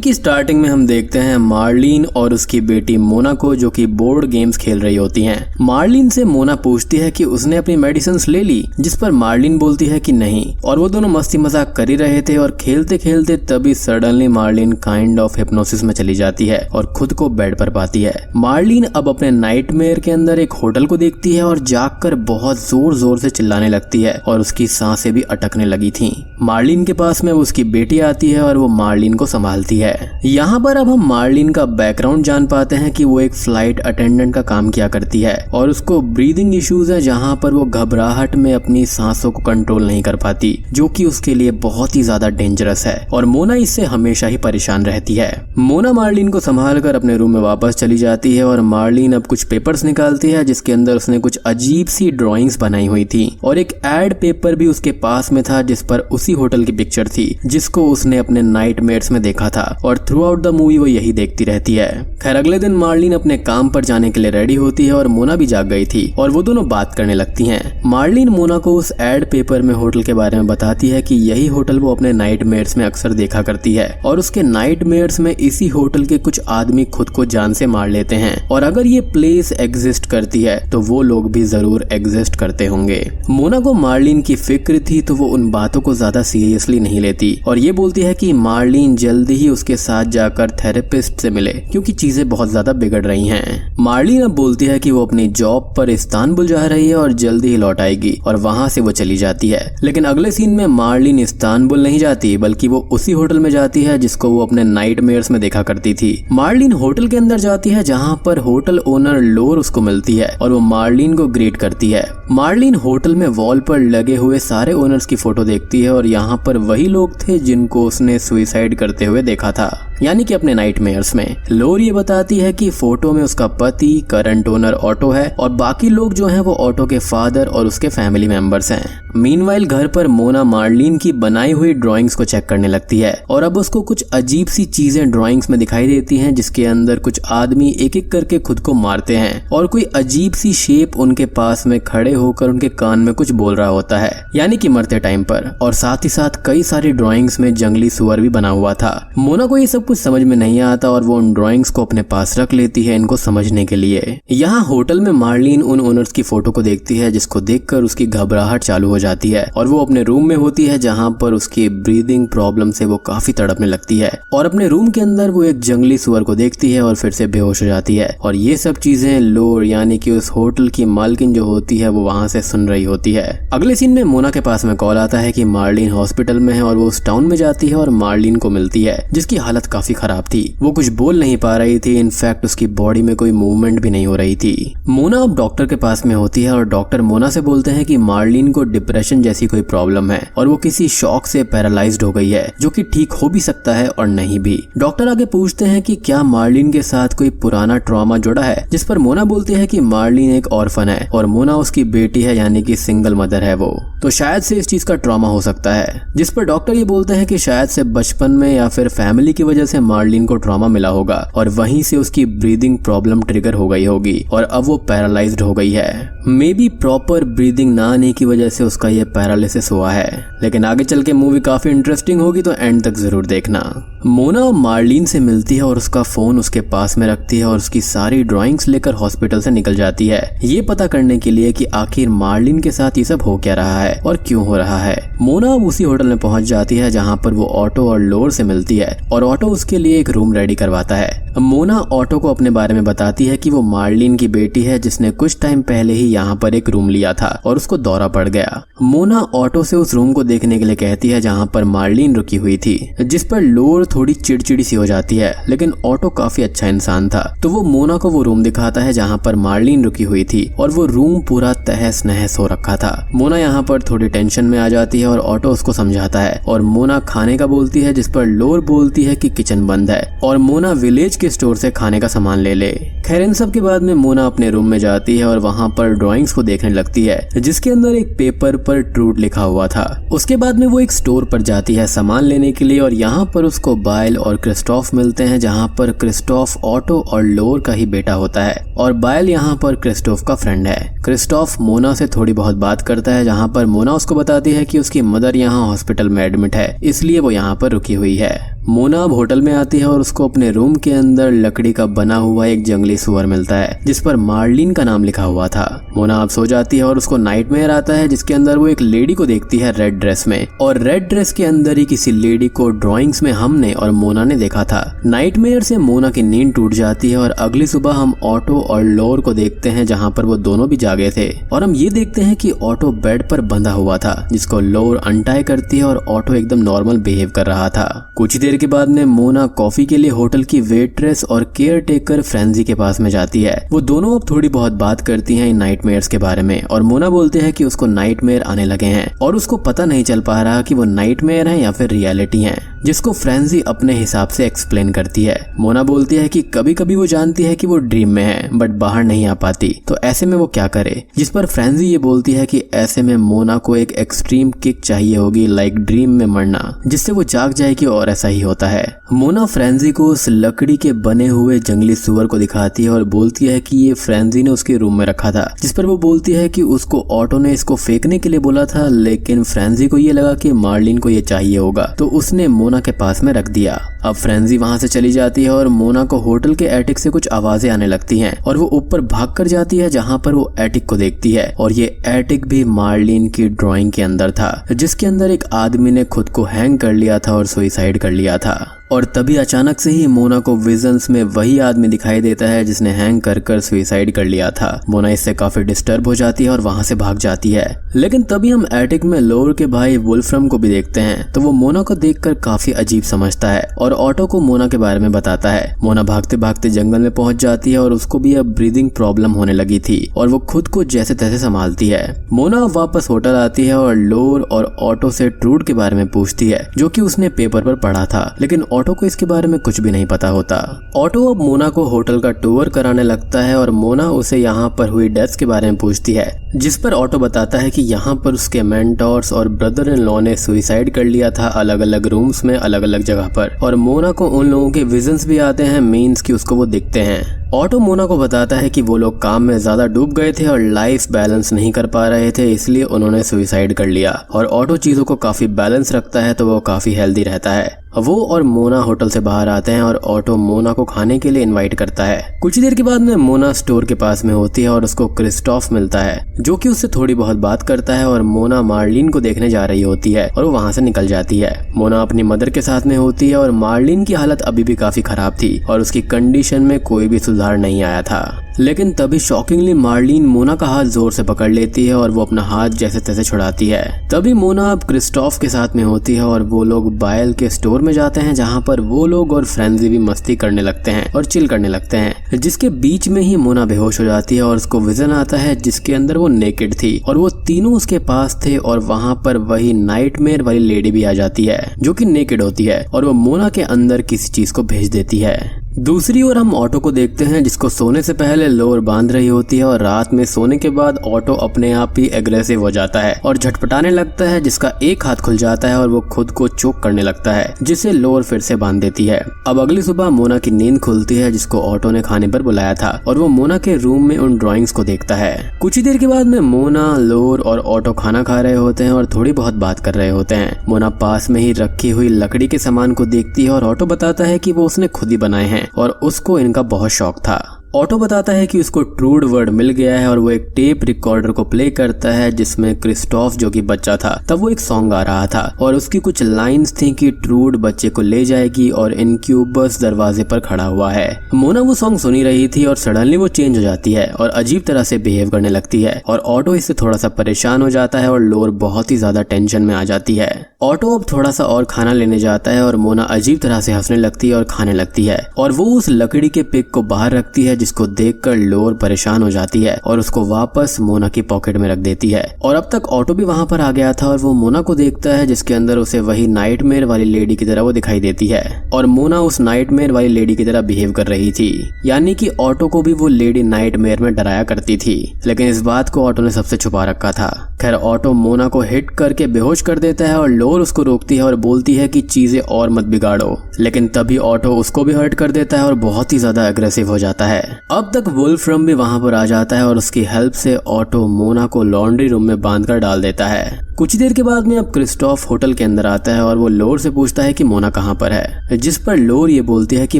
की स्टार्टिंग में हम देखते हैं मार्लिन और उसकी बेटी मोना को जो कि बोर्ड गेम्स खेल रही होती हैं। मार्लिन से मोना पूछती है कि उसने अपनी मेडिसिन्स ले ली, जिस पर मार्लिन बोलती है कि नहीं, और वो दोनों मस्ती मजाक कर ही रहे थे और खेलते खेलते तभी suddenly Marlin kind of hypnosis में चली जाती है और खुद को बेड पर पाती है। मार्लिन अब अपने नाइटमेयर के अंदर एक होटल को देखती है और जागकर बहुत जोर जोर से चिल्लाने लगती है और उसकी सांसें भी अटकने लगी थी। मार्लिन के पास में उसकी बेटी आती है और वो मार्लिन को संभालती है। यहाँ पर अब हम मार्लिन का बैकग्राउंड जान पाते हैं कि वो एक फ्लाइट अटेंडेंट का काम किया करती है और उसको ब्रीदिंग इश्यूज है, जहाँ पर वो घबराहट में अपनी सांसों को कंट्रोल नहीं कर पाती, जो कि उसके लिए बहुत ही ज्यादा डेंजरस है और मोना इससे हमेशा ही परेशान रहती है। मोना मार्लिन को संभाल कर अपने रूम में वापस चली जाती है और मार्लिन अब कुछ पेपर्स निकालती है जिसके अंदर उसने कुछ अजीब सी ड्रॉइंग्स बनाई हुई थी और एक एड पेपर भी उसके पास में था जिस पर उसी होटल की पिक्चर थी जिसको उसने अपने नाइटमेयर्स में देखा था और थ्रू आउट द मूवी वो यही देखती रहती है। खैर अगले दिन मार्लिन अपने काम पर जाने के लिए रेडी होती है और मोना भी जाग गई थी और वो दोनों बात करने लगती हैं। मार्लिन मोना को उस एड पेपर में होटल के बारे में बताती है कि यही होटल वो अपने नाइटमेयर्स में अक्सर देखा करती है और उसके नाइटमेयर्स में इसी होटल के कुछ आदमी खुद को जान से मार लेते हैं और अगर ये प्लेस एग्जिस्ट करती है तो वो लोग भी जरूर एग्जिस्ट करते होंगे। मोना को मार्लिन की फिक्र थी तो वो उन बातों को ज्यादा सीरियसली नहीं लेती और ये बोलती है कि मार्लिन जल्दी ही उसके साथ जाकर थेरेपिस्ट से मिले क्योंकि चीजें बहुत ज्यादा बिगड़ रही हैं। मार्लिन अब बोलती है कि वो अपनी जॉब पर इस्तांबुल जा रही है और जल्दी ही लौट आएगी और वहां से वो चली जाती है। लेकिन अगले सीन में मार्लिन इस्तांबुल नहीं जाती बल्कि वो उसी होटल में जाती है जिसको वो अपने नाइटमेयर्स में देखा करती थी। मार्लिन होटल के अंदर जाती है जहाँ पर होटल ओनर लोर उसको मिलती है और वो मार्लिन को ग्रीट करती है। मार्लिन होटल में वॉल पर लगे हुए सारे ओनर्स की फोटो देखती है और यहाँ पर वही लोग थे जिनको उसने सुसाइड करते हुए देखा था, यानी कि अपने नाइटमेयर्स में। लोर ये बताती है कि फोटो में उसका पति करंट ओनर ऑटो है और बाकी लोग जो हैं वो ऑटो के फादर और उसके फैमिली मेंबर्स हैं। मीनवाइल घर पर मोना मार्लिन की बनाई हुई ड्राइंग्स को चेक करने लगती है और अब उसको कुछ अजीब सी चीजें ड्राइंग्स में दिखाई देती हैं जिसके अंदर कुछ आदमी एक एक करके खुद को मारते हैं और कोई अजीब सी शेप उनके पास में खड़े होकर उनके कान में कुछ बोल रहा होता है, यानी कि मरते टाइम पर। और साथ ही साथ कई सारी ड्राइंग्स में जंगली सुअर भी बना हुआ था। मोना को ये सब कुछ समझ में नहीं आता और वो उन ड्राइंग्स को अपने पास रख लेती है इनको समझने के लिए। यहाँ होटल में मार्लिन उन ओनर्स की फोटो को देखती है जिसको देखकर उसकी घबराहट चालू हो जाती है और वो अपने रूम में होती है जहाँ पर उसकी ब्रीदिंग प्रॉब्लम से वो काफी तड़पने लगती है और अपने रूम के अंदर वो एक जंगली सुअर को देखती है और फिर से बेहोश हो जाती है। और ये सब चीजें लोर यानी कि उस होटल की मालकिन जो होती है वो वहाँ से सुन रही होती है। अगले सीन में मोना के पास में कॉल आता है कि मार्लिन हॉस्पिटल में है और वो उस टाउन में जाती है और मार्लिन को मिलती है जिसकी हालत काफी खराब थी। वो कुछ बोल नहीं पा रही थी, इनफैक्ट उसकी बॉडी में कोई मूवमेंट भी नहीं हो रही थी। मोना अब डॉक्टर के पास में होती है और डॉक्टर मोना से बोलते हैं कि मार्लिन को डिप्रेशन जैसी कोई प्रॉब्लम है और वो किसी शॉक से पैरालाइज्ड हो गई है जो कि ठीक हो भी सकता है और नहीं भी। डॉक्टर आगे पूछते हैं कि क्या मार्लिन के साथ कोई पुराना ट्रॉमा जुड़ा है, जिस पर मोना बोलती है कि मार्लिन एक ऑर्फन है और मोना उसकी बेटी है यानी कि सिंगल मदर है वो, तो शायद से इस चीज का ट्रॉमा हो सकता है। जिस पर डॉक्टर ये बोलते हैं कि शायद से बचपन में या फिर फैमिली की वजह से मार्लिन को ट्रॉमा मिला होगा और वहीं से उसकी ब्रीदिंग प्रॉब्लम ट्रिगर हो गई होगी और अब वो पैरालाइज्ड हो गई है। मे बी प्रॉपर ब्रीदिंग ना आने की वजह से उसका ये पैरालिसिस हुआ है। लेकिन आगे चल के मूवी काफी इंटरेस्टिंग होगी तो एंड तक जरूर देखना। मोना मार्लिन से मिलती है और उसका फोन उसके पास में रखती है और उसकी सारी ड्राइंग्स लेकर हॉस्पिटल से निकल जाती है, ये पता करने के लिए कि आखिर मार्लिन के साथ ये सब हो क्या रहा है और क्यों हो रहा है। मोना अब उसी होटल में पहुंच जाती है जहां पर वो ऑटो और लोर से मिलती है और ऑटो उसके लिए एक रूम रेडी करवाता है। मोना ऑटो को अपने बारे में बताती है कि वो मार्लिन की बेटी है जिसने कुछ टाइम पहले ही यहाँ पर एक रूम लिया था और उसको दौरा पड़ गया। मोना ऑटो से उस रूम को देखने के लिए कहती है जहाँ पर मार्लिन रुकी हुई थी, जिस पर लोर थोड़ी चिड़चिड़ी सी हो जाती है, लेकिन ऑटो काफी अच्छा इंसान था तो वो मोना को वो रूम दिखाता है जहाँ पर मार्लिन रुकी हुई थी और वो रूम पूरा तहस नहस हो रखा था। मोना यहाँ पर थोड़ी टेंशन में आ जाती है और ऑटो उसको समझाता है और मोना खाने का बोलती है, जिस पर लोर बोलती है कि किचन बंद है और मोना विलेज के स्टोर से खाने का सामान ले ले। खैर इन सब के बाद में मोना अपने रूम में जाती है और वहाँ पर ड्राइंग्स को देखने लगती है जिसके अंदर एक पेपर पर ट्रूथ लिखा हुआ था। उसके बाद में वो एक स्टोर पर जाती है सामान लेने के लिए और यहाँ पर उसको बाइल और क्रिस्टोफ मिलते हैं जहाँ पर क्रिस्टोफ ऑटो और लोर का ही बेटा होता है और बाइल यहाँ पर क्रिस्टोफ का फ्रेंड है। क्रिस्टोफ मोना से थोड़ी बहुत बात करता है जहाँ पर मोना उसको बताती है कि उसकी मदर यहाँ हॉस्पिटल में एडमिट है, इसलिए वो यहाँ पर रुकी हुई है। मोना अब होटल में आती है और उसको अपने रूम के अंदर लकड़ी का बना हुआ एक जंगली सुअर मिलता है जिस पर मार्लिन का नाम लिखा हुआ था। मोना अब सो जाती है और उसको नाइटमेयर आता है जिसके अंदर वो एक लेडी को देखती है रेड ड्रेस में, और रेड ड्रेस के अंदर ही किसी लेडी को ड्राइंग्स में हमने और मोना ने देखा था। नाइटमेयर से मोना की नींद टूट जाती है और अगली सुबह हम ऑटो और लोर को देखते हैं जहाँ पर वो दोनों भी जागे थे, और हम ये देखते हैं कि ऑटो बेड पर बंधा हुआ था जिसको लोर अनटाई करती है और ऑटो एकदम नॉर्मल बिहेव कर रहा था। कुछ देर के बाद में मोना कॉफी के लिए होटल की वेट्रेस और केयर टेकर फ्रेंजी के पास में जाती है। वो दोनों अब थोड़ी बहुत बात करती हैं इन नाइटमेयर्स के बारे में, और मोना बोलते हैं कि उसको नाइटमेयर आने लगे हैं और उसको पता नहीं चल पा रहा कि वो नाइटमेयर हैं या फिर रियलिटी हैं, जिसको फ्रेंजी अपने हिसाब से एक्सप्लेन करती है। मोना बोलती है कि कभी कभी वो जानती है कि वो ड्रीम में है बट बाहर नहीं आ पाती, तो ऐसे में वो क्या करे, जिस पर फ्रेंजी ये बोलती है कि ऐसे में मोना को एक एक्सट्रीम किक चाहिए होगी, लाइक ड्रीम में मरना, जिससे वो जाग जाएगी, और ऐसा ही होता है। मोना फ्रेंजी को उस लकड़ी के बने हुए जंगली सुअर को दिखाती है और बोलती है कि ये फ्रेंजी ने उसके रूम में रखा था, जिस पर वो बोलती है कि उसको ऑटो ने इसको फेंकने के लिए बोला था, लेकिन फ्रेंजी को ये लगा कि मार्लिन को ये चाहिए होगा तो उसने मोना के पास में रख दिया। अब फ्रेंजी वहां से चली जाती है और मोना को होटल के एटिक से कुछ आवाजें आने लगती हैं और वो ऊपर भाग कर जाती है जहां पर वो एटिक को देखती है, और ये एटिक भी मार्लिन की ड्राइंग के अंदर था जिसके अंदर एक आदमी ने खुद को हैंग कर लिया था और सुसाइड कर लिया था। और तभी अचानक से ही मोना को विजन्स में वही आदमी दिखाई देता है जिसने हैंग कर कर सुसाइड कर लिया था। मोना इससे काफी डिस्टर्ब हो जाती है और वहां से भाग जाती है, लेकिन तभी हम एटिक में लोर के भाई वुल्फ्रम को भी देखते हैं, तो वो मोना को देखकर काफी अजीब समझता है और ऑटो को मोना के बारे में बताता है। मोना भागते भागते जंगल में पहुंच जाती है और उसको भी अब ब्रीदिंग प्रॉब्लम होने लगी थी और वो खुद को जैसे तैसे संभालती है। मोना वापस होटल आती है और लोर और ऑटो से ट्रूड के बारे में पूछती है जो कि उसने पेपर पर पढ़ा था, लेकिन ऑटो को इसके बारे में कुछ भी नहीं पता होता। ऑटो अब मोना को होटल का टूर कराने लगता है और मोना उसे यहाँ पर हुई डेथ्स के बारे में पूछती है, जिस पर ऑटो बताता है कि यहाँ पर उसके मेंटोर्स और ब्रदर इन लॉ ने सुसाइड कर लिया था अलग अलग रूम्स में अलग अलग जगह पर, और मोना को उन लोगों के विजन्स भी आते हैं, मीन्स कि उसको वो दिखते हैं। ऑटो मोना को बताता है कि वो लोग काम में ज्यादा डूब गए थे और लाइफ बैलेंस नहीं कर पा रहे थे, इसलिए उन्होंने सुसाइड कर लिया, और ऑटो चीजों को काफी बैलेंस रखता है तो वो काफी हेल्दी रहता है। वो और मोना होटल से बाहर आते हैं और ऑटो मोना को खाने के लिए इनवाइट करता है। कुछ देर के बाद में मोना स्टोर के पास में होती है और उसको क्रिस्टोफ मिलता है जो कि उससे थोड़ी बहुत बात करता है, और मोना मार्लिन को देखने जा रही होती है और वो वहां से निकल जाती है। मोना अपनी मदर के साथ में होती है और मार्लिन की हालत अभी भी काफी खराब थी और उसकी कंडीशन में कोई भी सुधार नहीं आया था, लेकिन तभी शॉकिंगली मार्लिन मोना का हाथ जोर से पकड़ लेती है और वो अपना हाथ जैसे तैसे छुड़ाती है। तभी मोना अब क्रिस्टोफ के साथ में होती है और वो लोग बायल के स्टोर में जाते हैं जहां पर वो लोग और फ्रेंजी भी मस्ती करने लगते हैं और चिल करने लगते हैं, जिसके बीच में ही मोना बेहोश हो जाती है और उसको विजन आता है जिसके अंदर वो नेकेड थी और वो तीनों उसके पास थे, और वहां पर वही नाइटमेयर वाली लेडी भी आ जाती है जो कि नेकेड होती है और वो मोना के अंदर किसी चीज को भेज देती है। दूसरी ओर हम ऑटो को देखते हैं जिसको सोने से पहले लोर बांध रही होती है, और रात में सोने के बाद ऑटो अपने आप ही एग्रेसिव हो जाता है और झटपटाने लगता है जिसका एक हाथ खुल जाता है और वो खुद को चोक करने लगता है, जिसे लोर फिर से बांध देती है। अब अगली सुबह मोना की नींद खुलती है जिसको ऑटो ने खाने पर बुलाया था, और वो मोना के रूम में उन ड्राइंग्स को देखता है। कुछ ही देर के बाद में मोना, लोर और ऑटो खाना खा रहे होते हैं और थोड़ी बहुत बात कर रहे होते हैं। मोना पास में ही रखी हुई लकड़ी के सामान को देखती है और ऑटो बताता है कि वो उसने खुद ही बनाए हैं और उसको इनका बहुत शौक था। ऑटो बताता है कि उसको ट्रूड वर्ड मिल गया है और वो एक टेप रिकॉर्डर को प्ले करता है जिसमें क्रिस्टोफ जो कि बच्चा था तब वो एक सॉन्ग आ रहा था, और उसकी कुछ लाइंस थी कि ट्रूड बच्चे को ले जाएगी और इनक्यूबस दरवाजे पर खड़ा हुआ है। मोना वो सॉन्ग सुनी रही थी और सडनली वो चेंज हो जाती है और अजीब तरह से बिहेव करने लगती है, और ऑटो इससे थोड़ा सा परेशान हो जाता है और लोर बहुत ही ज्यादा टेंशन में आ जाती है। ऑटो अब थोड़ा सा और खाना लेने जाता है और मोना अजीब तरह से हंसने लगती है और खाने लगती है, और वो उस लकड़ी के पिक को बाहर रखती है जिसको देखकर लोर परेशान हो जाती है और उसको वापस मोना की पॉकेट में रख देती है। और अब तक ऑटो भी वहां पर आ गया था और वो मोना को देखता है जिसके अंदर उसे वही नाइटमेयर वाली लेडी की तरह वो दिखाई देती है, और मोना उस नाइटमेयर वाली लेडी की तरह बिहेव कर रही थी, यानी कि ऑटो को भी वो लेडी नाइटमेयर में डराया करती थी, लेकिन इस बात को ऑटो ने सबसे छुपा रखा था। खैर ऑटो मोना को हिट करके बेहोश कर देता है और लोर उसको रोकती है और बोलती है कि चीजें और मत बिगाड़ो, लेकिन तभी ऑटो उसको भी हर्ट कर देता है और बहुत ही ज्यादा एग्रेसिव हो जाता है। अब तक वुल्फ्रम भी वहां पर आ जाता है और उसकी हेल्प से ऑटो मोना को लॉन्ड्री रूम में बांधकर डाल देता है। कुछ देर के बाद में अब क्रिस्टोफ होटल के अंदर आता है और वो लोर से पूछता है कि मोना कहाँ पर है, जिस पर लोर ये बोलती है कि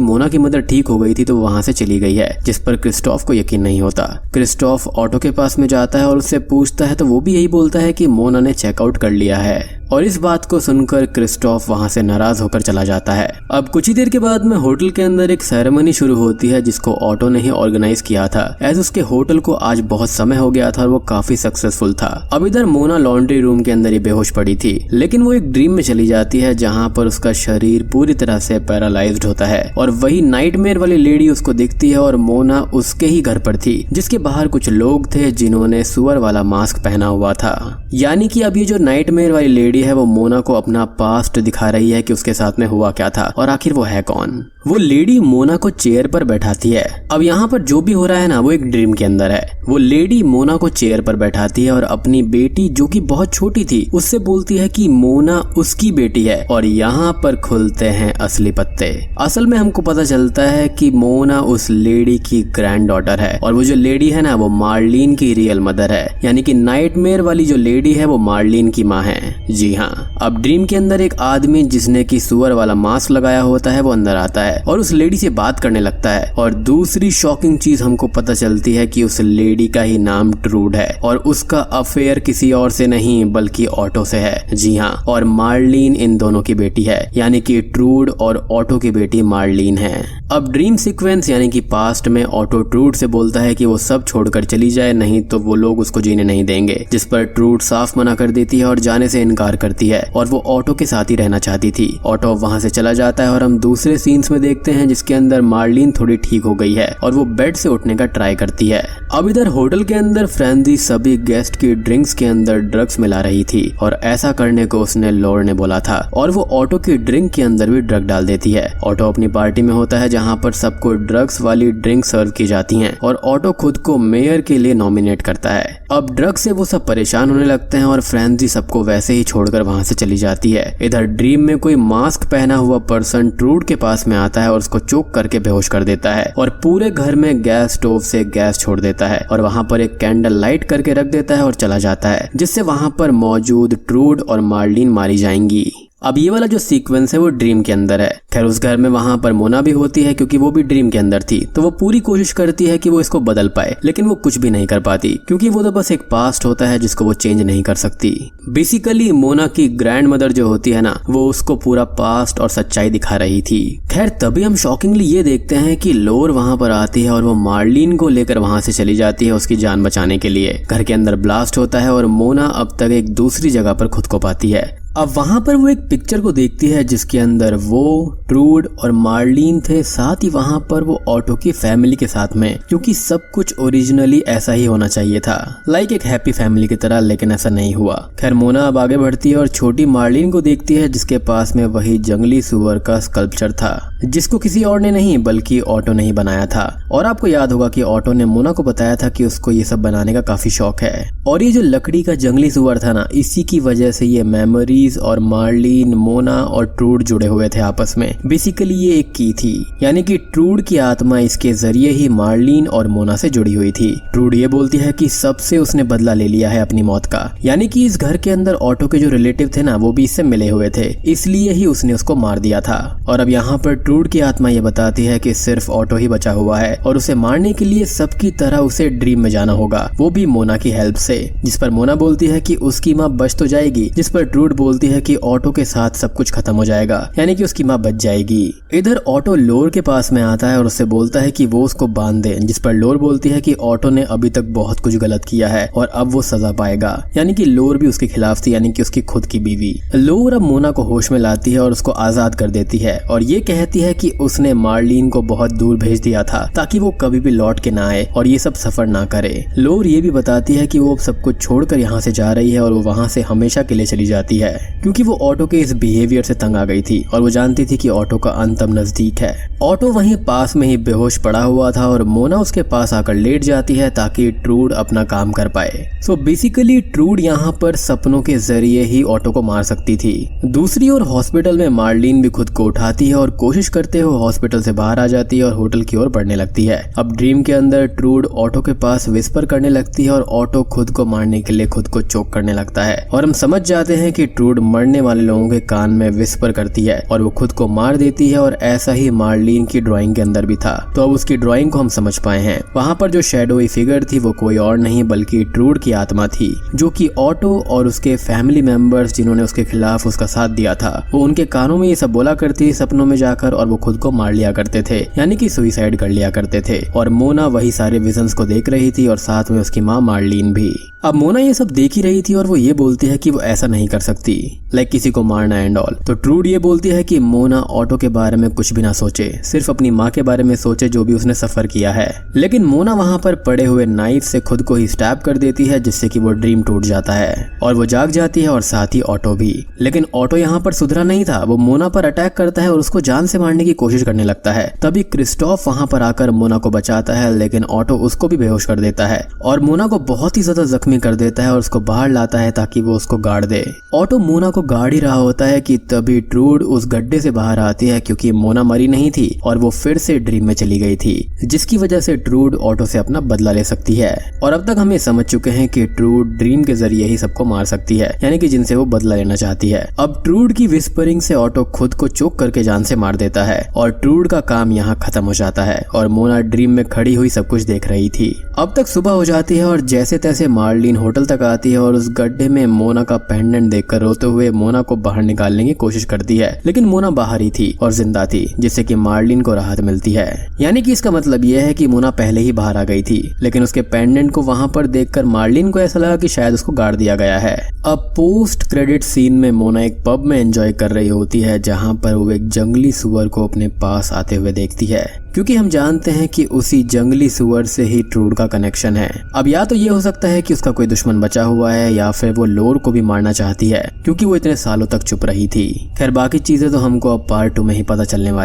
मोना की मदर ठीक हो गई थी तो वहां से चली गई है, जिस पर क्रिस्टोफ को यकीन नहीं होता। क्रिस्टोफ ऑटो के पास में जाता है और उससे पूछता है तो वो भी यही बोलता है कि मोना ने चेकआउट कर लिया है, और इस बात को सुनकर क्रिस्टोफ वहां से नाराज होकर चला जाता है। अब कुछ ही देर के बाद में होटल के अंदर एक सेरेमनी शुरू होती है जिसको ऑटो ने ही ऑर्गेनाइज किया था, एज उसके होटल को आज बहुत समय हो गया था और वो काफी सक्सेसफुल था। अब इधर मोना लॉन्ड्री रूम के अंदर ही बेहोश पड़ी थी, लेकिन वो एक ड्रीम में चली जाती है जहाँ पर उसका शरीर पूरी तरह से पैरालाइज्ड होता है, और वही नाइटमेयर वाली लेडी उसको दिखती है और मोना उसके ही घर पर थी, जिसके बाहर कुछ लोग थे जिन्होंने सुअर वाला मास्क पहना हुआ था। यानी कि अब ये जो नाइटमेयर वाली लेडी है वो मोना को अपना पास्ट दिखा रही है कि उसके साथ में हुआ क्या था और आखिर वो है कौन। वो लेडी मोना को चेयर पर बैठाती है। अब यहाँ पर जो भी हो रहा है ना वो एक ड्रीम के अंदर है। वो लेडी मोना को चेयर पर बैठाती है और अपनी बेटी जो कि बहुत छोटी थी उससे बोलती है कि मोना उसकी बेटी है, और यहाँ पर खुलते हैं असली पत्ते। असल में हमको पता चलता है कि मोना उस लेडी की ग्रैंड डॉटर है, और वो जो लेडी है ना वो मार्लिन की रियल मदर है, यानी कि नाइटमेयर वाली जो लेडी है वो मार्लिन की माँ है। जी हाँ, अब ड्रीम के अंदर एक आदमी जिसने की सुअर वाला मास्क लगाया होता है वो अंदर आता है और उस लेडी से बात करने लगता है, और दूसरी शॉकिंग चीज हमको पता चलती है कि उस लेडी का ही नाम ट्रूड है, और उसका अफेयर किसी और से नहीं बल्कि ऑटो से है। जी हाँ, और मार्लिन इन दोनों की बेटी है, यानी कि ट्रूड और ऑटो की बेटी मार्लिन है। अब ड्रीम सीक्वेंस यानी कि पास्ट में ऑटो ट्रूड से बोलता है कि वो सब छोड़कर चली जाए, नहीं तो वो लोग उसको जीने नहीं देंगे, जिस पर ट्रूड साफ मना कर देती है और जाने से इनकार करती है, और वो ऑटो के साथ ही रहना चाहती थी। ऑटो वहां से चला जाता है और हम दूसरे सीन्स में देखते हैं जिसके अंदर मार्लिन थोड़ी ठीक हो गई है और वो बेड से उठने का ट्राई करती है। अब इधर होटल के अंदर फ्रेंजी सभी गेस्ट की ड्रिंक्स के अंदर ड्रग्स मिला रही थी, और ऐसा करने को उसने लोर ने बोला था, और वो ऑटो की ड्रिंक के अंदर भी ड्रग डाल देती है। ऑटो अपनी पार्टी में होता है जहाँ पर सबको ड्रग्स वाली ड्रिंक सर्व की जाती हैं, और ऑटो खुद को मेयर के लिए नॉमिनेट करता है। अब ड्रग से वो सब परेशान होने लगते हैं और फ्रेंजी सबको वैसे ही छोड़कर वहां से चली जाती है। इधर ड्रीम में कोई मास्क पहना हुआ पर्सन ट्रूड के पास में आता है और उसको चोक करके बेहोश कर देता है, और पूरे घर में गैस स्टोव से गैस छोड़ देता है, और वहां पर एक कैंडल लाइट करके रख देता है और चला जाता है, जिससे वहां पर मौजूद ट्रूड और मार्लिन मारी जाएंगी। अब ये वाला जो सीक्वेंस है वो ड्रीम के अंदर है। खैर उस घर में वहां पर मोना भी होती है क्योंकि वो भी ड्रीम के अंदर थी, तो वो पूरी कोशिश करती है कि वो इसको बदल पाए, लेकिन वो कुछ भी नहीं कर पाती क्योंकि वो तो बस एक पास्ट होता है जिसको वो चेंज नहीं कर सकती। बेसिकली मोना की ग्रैंड मदर जो होती है ना वो उसको पूरा पास्ट और सच्चाई दिखा रही थी। खैर तभी हम शॉकिंगली ये देखते हैं कि लोर वहां पर आती है और वो मार्लिन को लेकर वहां से चली जाती है उसकी जान बचाने के लिए। घर के अंदर ब्लास्ट होता है और मोना अब तक एक दूसरी जगह पर खुद को पाती है। अब वहां पर वो एक पिक्चर को देखती है जिसके अंदर वो, ट्रूड और मार्लिन थे, साथ ही वहां पर वो ऑटो की फैमिली के साथ में, क्योंकि सब कुछ ओरिजिनली ऐसा ही होना चाहिए था, लाइक एक हैप्पी फैमिली की तरह, लेकिन ऐसा नहीं हुआ। खैर मोना अब आगे बढ़ती है और छोटी मार्लिन को देखती है जिसके पास में वही जंगली सुअर का स्कल्पचर था, जिसको किसी और ने नहीं बल्कि ऑटो ने ही बनाया था। और आपको याद होगा कि ऑटो ने मोना को बताया था कि उसको ये सब बनाने का काफी शौक है, और ये जो लकड़ी का जंगली सुअर था ना, इसी की वजह से ये मेमोरी और मार्लिन, मोना और ट्रूड जुड़े हुए थे आपस में। बेसिकली ये एक की थी, यानी कि ट्रूड की आत्मा इसके जरिए ही मार्लिन और मोना से जुड़ी हुई थी। ट्रूड ये बोलती है कि सबसे उसने बदला ले लिया है अपनी मौत का, यानी कि इस घर के अंदर ऑटो के जो रिलेटिव थे ना वो भी इससे मिले हुए थे, इसलिए ही उसने उसको मार दिया था। और अब यहाँ पर ट्रूड की आत्मा ये बताती है कि सिर्फ ऑटो ही बचा हुआ है और उसे मारने के लिए सबकी तरह उसे ड्रीम में जाना होगा, वो भी मोना की हेल्प से। जिस पर मोना बोलती है कि उसकी माँ बच तो जाएगी, जिस पर ट्रूड बोलती है कि ऑटो के साथ सब कुछ खत्म हो जाएगा, यानी कि उसकी माँ बच जाएगी। इधर ऑटो लोर के पास में आता है और उससे बोलता है कि वो उसको बांध दे, जिस पर लोर बोलती है कि ऑटो ने अभी तक बहुत कुछ गलत किया है और अब वो सजा पाएगा, यानी कि लोर भी उसके खिलाफ थी, यानी कि उसकी खुद की बीवी। लोर अब मोना को होश में लाती है और उसको आजाद कर देती है और ये कहती है कि उसने मार्लिन को बहुत दूर भेज दिया था ताकि वो कभी भी लौट के ना आए और ये सब सफर ना करे। लोर ये भी बताती है कि वो सब कुछ छोड़कर यहाँ से जा रही है और वो वहाँ से हमेशा के लिए चली जाती है, क्योंकि वो ऑटो के इस बिहेवियर से तंग आ गई थी और वो जानती थी कि ऑटो का अंत अब नजदीक है। ऑटो वहीं पास में ही बेहोश पड़ा हुआ था और मोना उसके पास आकर लेट जाती है ताकि ट्रूड अपना काम कर पाए। सो बेसिकली ट्रूड यहाँ पर सपनों के जरिए ही ऑटो को मार सकती थी। दूसरी ओर हॉस्पिटल में मार्लिन भी खुद को उठाती है और कोशिश करते हुए हॉस्पिटल से बाहर आ जाती है और होटल की ओर बढ़ने लगती है। अब ड्रीम के अंदर ट्रूड ऑटो के पास विस्पर करने लगती है और ऑटो खुद को मारने के लिए खुद को चोक करने लगता है और हम समझ जाते हैं कि ट्रूड मरने वाले लोगों के कान में विस्पर करती है और वो खुद को मार देती है और ऐसा ही मार्लिन की ड्राइंग के अंदर भी था। तो अब उसकी ड्राइंग को हम समझ पाए हैं। वहाँ पर जो शैडोई फिगर थी वो कोई और नहीं बल्कि ट्रूड की आत्मा थी, जो कि ऑटो और उसके फैमिली मेंबर्स जिन्होंने उसके खिलाफ उसका साथ दिया था, वो उनके कानों में ये सब बोला करती थी सपनों में जाकर और वो खुद को मार लिया करते थे, यानी कि सुसाइड कर लिया करते थे। और मोना वही सारे विजन्स को देख रही थी और साथ में उसकी माँ मार्लिन भी। अब मोना ये सब देख ही रही थी और वो ये बोलती है कि वो ऐसा नहीं कर सकती, लाइक किसी को मारना एंड ऑल। तो ट्रूड ये बोलती है कि मोना ऑटो के बारे में कुछ भी ना सोचे, सिर्फ अपनी माँ के बारे में सोचे जो भी उसने सफर किया है। लेकिन मोना वहाँ पर पड़े हुए नाइफ से खुद को ही स्टैब कर देती है, जिससे कि वो ड्रीम टूट जाता है और वो जाग जाती है और साथ ही ऑटो भी। लेकिन ऑटो यहाँ पर सुधरा नहीं था, वो मोना पर अटैक करता है और उसको जान से मारने की कोशिश करने लगता है। तभी क्रिस्टोफ वहाँ पर आकर मोना को बचाता है, लेकिन ऑटो उसको भी बेहोश कर देता है और मोना को बहुत ही ज्यादा जख्मी कर देता है और उसको बाहर लाता है ताकि वो उसको गाड़ दे। ऑटो मोना को गाड़ ही रहा होता है कि तभी ट्रूड उस गड्ढे से बाहर आती है, क्योंकि मोना मरी नहीं थी और वो फिर से ड्रीम में चली गई थी, जिसकी वजह से ट्रूड ऑटो से अपना बदला ले सकती है। और अब तक हम ये समझ चुके हैं कि ट्रूड ड्रीम के जरिए ही सबको मार सकती है, यानी कि जिनसे वो बदला लेना चाहती है। अब ट्रूड की विस्परिंग से ऑटो खुद को चोक करके जान से मार देता है और ट्रूड का काम यहाँ खत्म हो जाता है और मोना ड्रीम में खड़ी हुई सब कुछ देख रही थी। अब तक सुबह हो जाती है और जैसे तैसे मार्लिन होटल तक आती है और उस गड्ढे में मोना का पेंडेंट देखकर रोते हुए मोना को बाहर निकालने की कोशिश करती है, लेकिन मोना बाहर ही थी और जिंदा थी, जिससे कि मार्लिन को राहत मिलती है। यानी कि इसका मतलब यह है कि मोना पहले ही बाहर आ गई थी, लेकिन उसके पेंडेंट को वहां पर देखकर मार्लिन को ऐसा लगा कि शायद उसको गाड़ दिया गया है। अब पोस्ट क्रेडिट सीन में मोना एक पब में एंजॉय कर रही होती है, जहां पर वो एक जंगली सुअर को अपने पास आते हुए देखती है, क्योंकि हम जानते हैं कि उसी जंगली सुअर से ही ट्रूड का कनेक्शन है। अब या तो ये हो सकता है कि उसका कोई दुश्मन बचा हुआ है या फिर वो लोर को भी मारना चाहती है, क्योंकि वो इतने सालों तक चुप रही थी। खैर बाकी चीजें तो हमको अब पार्ट 2 में ही पता चलने वाली